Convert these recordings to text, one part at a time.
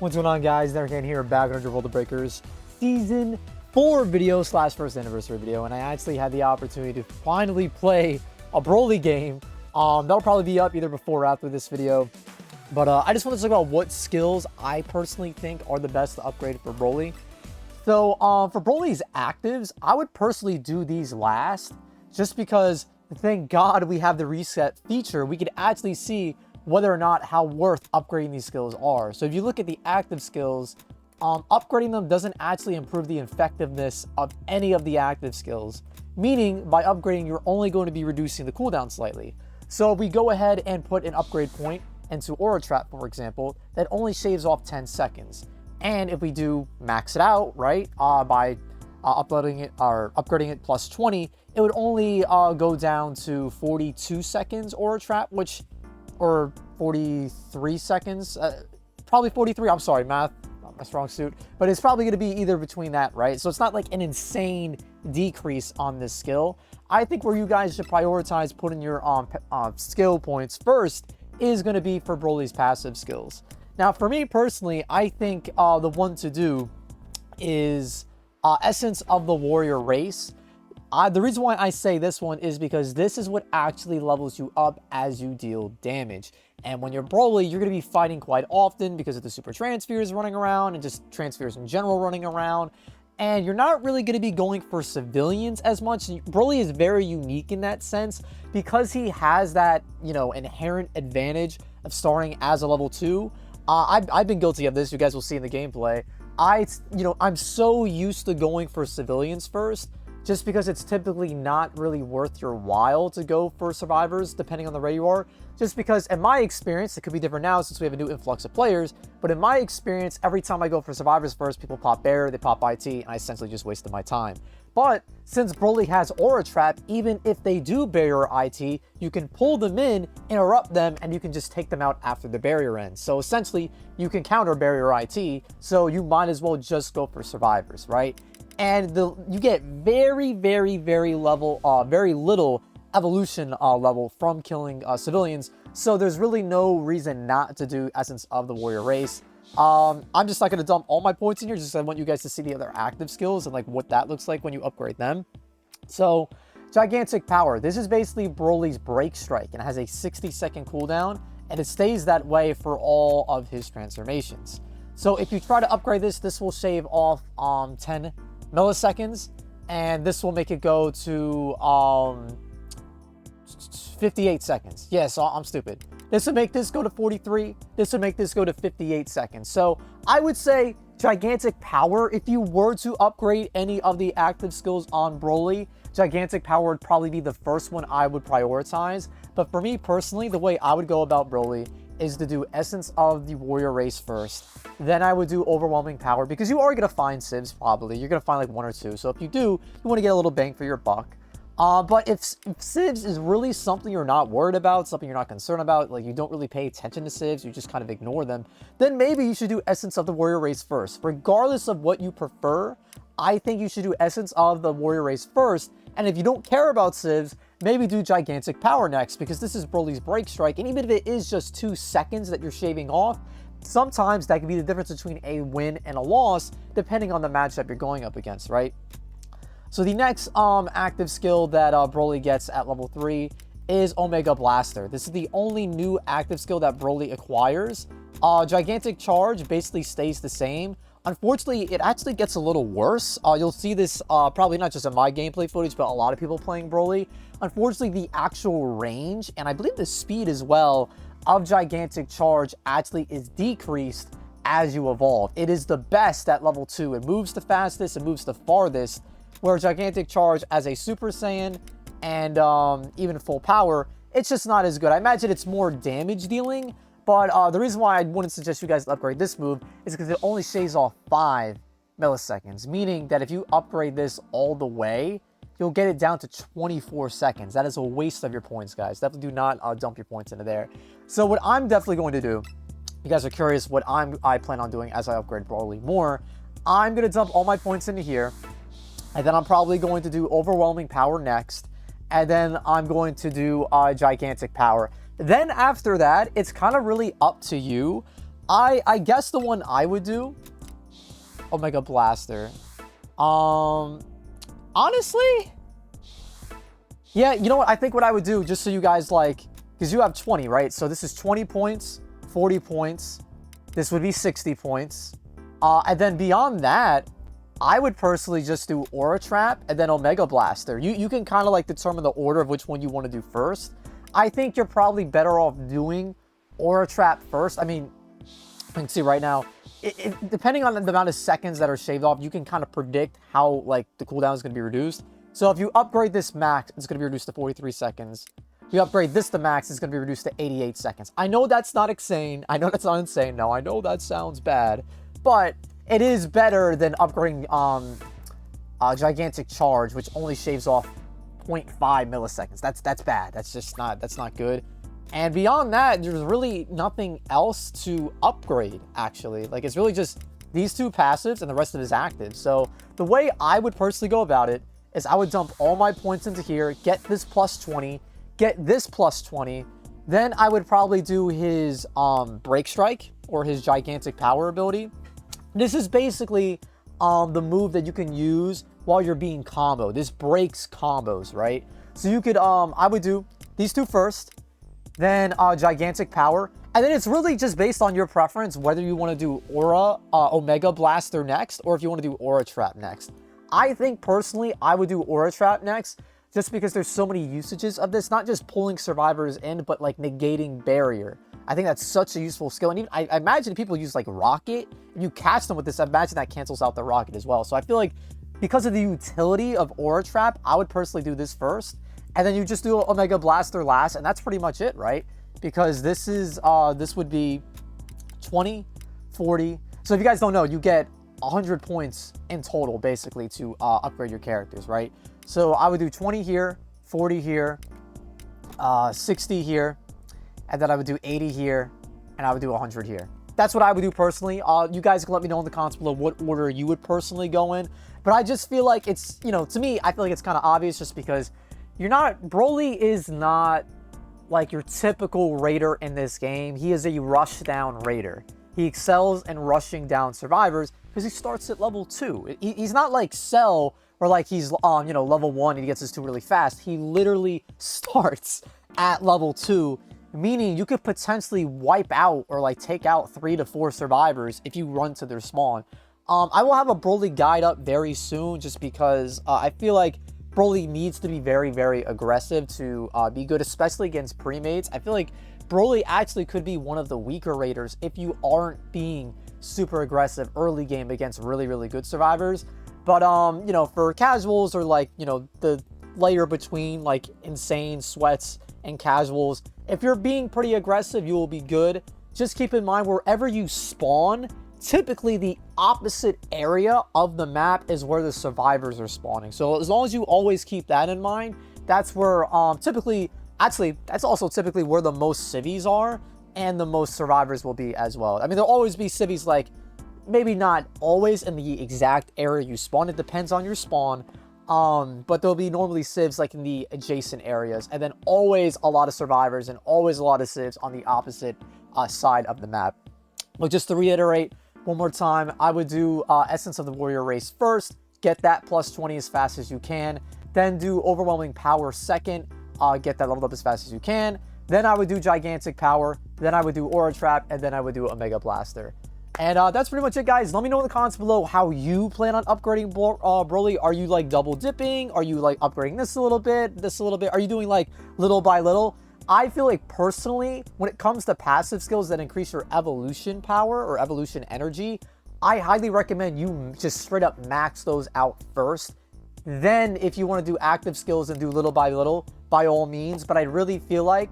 What's going on, guys? Ironcane here, back on World of Breakers Season 4 video / first anniversary video, and I actually had the opportunity to finally play a Broly game. That'll probably be up either before or after this video, but I just want to talk about what skills I personally think are the best to upgrade for Broly. So for Broly's actives, I would personally do these last, just because thank God we have the reset feature. We could actually see whether or not how worth upgrading these skills are. So if you look at the active skills, upgrading them doesn't actually improve the effectiveness of any of the active skills, meaning by upgrading you're only going to be reducing the cooldown slightly. So if we go ahead and put an upgrade point into Aura Trap, for example, that only shaves off 10 seconds. And if we do max it out, right, by uploading it or upgrading it plus 20, it would only go down to 42 seconds Aura Trap, or 43 seconds, probably 43. I'm sorry, math, not my strong suit, but it's probably going to be either between that, right? So it's not like an insane decrease on this skill. I think where you guys should prioritize putting your skill points first is going to be for Broly's passive skills. Now, for me personally, I think the one to do is Essence of the Warrior Race. The reason why I say this one is because this is what actually levels you up as you deal damage. And when you're Broly, you're going to be fighting quite often because of the super Transpheres running around and just Transpheres in general running around. And you're not really going to be going for civilians as much. Broly is very unique in that sense because he has that, you know, inherent advantage of starting as a level 2. I've been guilty of this. You guys will see in the gameplay. I'm so used to going for civilians first, just because it's typically not really worth your while to go for survivors, depending on the rate you are. Just because, in my experience, it could be different now since we have a new influx of players, but in my experience, every time I go for survivors first, people pop Bear, they pop IT, and I essentially just wasted my time. But since Broly has Aura Trap, even if they do barrier IT, you can pull them in, interrupt them, and you can just take them out after the barrier ends. So essentially, you can counter barrier IT, so you might as well just go for survivors, right? And you get very little evolution level from killing civilians. So there's really no reason not to do Essence of the Warrior Race. I'm just not going to dump all my points in here. Just I want you guys to see the other active skills and like what that looks like when you upgrade them. So Gigantic Power. This is basically Broly's Break Strike, and it has a 60-second cooldown, and it stays that way for all of his transformations. So if you try to upgrade this, this will shave off 10 milliseconds, and this will make it go to 58 seconds. Yeah, so I'm stupid. This would make this go to 43. This would make this go to 58 seconds. So I would say Gigantic Power, if you were to upgrade any of the active skills on Broly, Gigantic Power would probably be the first one I would prioritize. But for me personally, the way I would go about Broly is to do Essence of the Warrior Race first. Then I would do Overwhelming Power, because you are going to find civs probably. You're going to find like 1 or 2. So if you do, you want to get a little bang for your buck. But if civs is really something you're not worried about, something you're not concerned about, like you don't really pay attention to civs, you just kind of ignore them, then maybe you should do Essence of the Warrior Race first. Regardless of what you prefer, I think you should do Essence of the Warrior Race first. And if you don't care about civs, maybe do Gigantic Power next, because this is Broly's Break Strike. And even if it is just 2 seconds that you're shaving off, sometimes that can be the difference between a win and a loss, depending on the matchup you're going up against, right? So the next active skill that Broly gets at level 3 is Omega Blaster. This is the only new active skill that Broly acquires. Gigantic Charge basically stays the same. Unfortunately, it actually gets a little worse. You'll see this probably not just in my gameplay footage, but a lot of people playing Broly. Unfortunately, the actual range, and I believe the speed as well, of Gigantic Charge actually is decreased as you evolve. It is the best at level 2. It moves the fastest, it moves the farthest, where Gigantic Charge as a Super Saiyan and even full power, it's just not as good. I imagine it's more damage dealing, but the reason why I wouldn't suggest you guys upgrade this move is because it only shaves off 5 milliseconds, meaning that if you upgrade this all the way, you'll get it down to 24 seconds. That is a waste of your points, guys. Definitely do not dump your points into there. So what I'm definitely going to do, you guys are curious what I plan on doing as I upgrade Broly more, I'm going to dump all my points into here, and then I'm probably going to do Overwhelming Power next, and then I'm going to do Gigantic Power. Then after that, it's kind of really up to you. I guess the one I would do, Omega Blaster. Honestly, yeah, you know what? I think what I would do, just so you guys like, because you have 20, right? So this is 20 points, 40 points. This would be 60 points. And then beyond that, I would personally just do Aura Trap and then Omega Blaster. You can kind of like determine the order of which one you want to do first. I think you're probably better off doing Aura Trap first. I mean, you can see right now, depending on the amount of seconds that are shaved off, you can kind of predict how like the cooldown is going to be reduced. So if you upgrade this max, it's going to be reduced to 43 seconds. If you upgrade this to max, it's going to be reduced to 88 seconds. I know that's not insane. I know that's not insane. No, I know that sounds bad. But it is better than upgrading Gigantic Charge, which only shaves off 0.5 milliseconds. That's bad. That's just not good. And beyond that, there's really nothing else to upgrade, actually. Like, it's really just these two passives and the rest of his active. So the way I would personally go about it is I would dump all my points into here, get this plus 20, get this plus 20. Then I would probably do his Break Strike or his Gigantic Power ability. This is basically the move that you can use while you're being comboed. This breaks combos, right? So you could, I would do these two first, then Gigantic Power. And then it's really just based on your preference, whether you want to do Aura, Omega Blaster next, or if you want to do Aura Trap next. I think personally, I would do Aura Trap next, just because there's so many usages of this, not just pulling survivors in, but like negating barrier. I think that's such a useful skill. And even I imagine people use like Rocket. If you catch them with this, I imagine that cancels out the Rocket as well. So I feel like because of the utility of Aura Trap, I would personally do this first. And then you just do Omega Blaster last, and that's pretty much it, right? Because this is, this would be 20, 40. So if you guys don't know, you get 100 points in total, basically, to upgrade your characters, right? So I would do 20 here, 40 here, 60 here, and then I would do 80 here, and I would do 100 here. That's what I would do personally. You guys can let me know in the comments below what order you would personally go in. But I just feel like it's, you know, to me, I feel like it's kind of obvious just because you're not, Broly is not like your typical raider in this game. He is a rush down raider. He excels in rushing down survivors because he starts at level 2. He's not like Cell, where like he's you know, level 1 and he gets his 2 really fast. He literally starts at level 2, meaning you could potentially wipe out or like take out 3 to 4 survivors if you run to their spawn. I will have a Broly guide up very soon just because I feel like Broly needs to be very, very aggressive to be good, especially against pre-mates. I feel like Broly actually could be one of the weaker raiders if you aren't being super aggressive early game against really, really good survivors. But, you know, for casuals or like, you know, the layer between like insane sweats and casuals, if you're being pretty aggressive, you will be good. Just keep in mind, wherever you spawn, typically the opposite area of the map is where the survivors are spawning. So as long as you always keep that in mind, that's where typically, actually, that's also typically where the most civies are and the most survivors will be as well. I mean, there'll always be civies, like maybe not always in the exact area you spawn. It depends on your spawn. But there'll be normally civs like in the adjacent areas, and then always a lot of survivors and always a lot of civs on the opposite side of the map. But just to reiterate one more time, I would do Essence of the Warrior Race first, get that plus 20 as fast as you can, then do Overwhelming Power second, get that leveled up as fast as you can, then I would do Gigantic Power, then I would do Aura Trap, and then I would do Omega Blaster. And that's pretty much it, guys. Let me know in the comments below how you plan on upgrading Broly. Are you like double dipping? Are you like upgrading this a little bit, this a little bit? Are you doing like little by little? I feel like personally, when it comes to passive skills that increase your evolution power or evolution energy, I highly recommend you just straight up max those out first. Then if you want to do active skills and do little by little, by all means. But I really feel like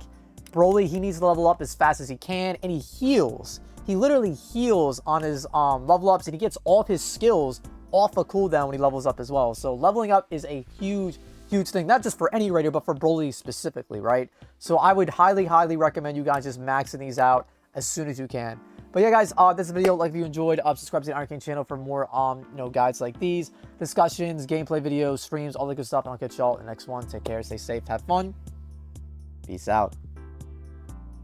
Broly, he needs to level up as fast as he can, and he heals. He literally heals on his level ups, and he gets all of his skills off a cooldown when he levels up as well. So leveling up is a huge thing, not just for any raider, but for Broly specifically, right? So I would highly recommend you guys just maxing these out as soon as you can. But yeah, guys, this is a video. Like if you enjoyed, subscribe to the Ironcane channel for more, you know, guides like these, discussions, gameplay videos, streams, all the good stuff. And I'll catch y'all in the next one. Take care, stay safe, have fun. Peace out.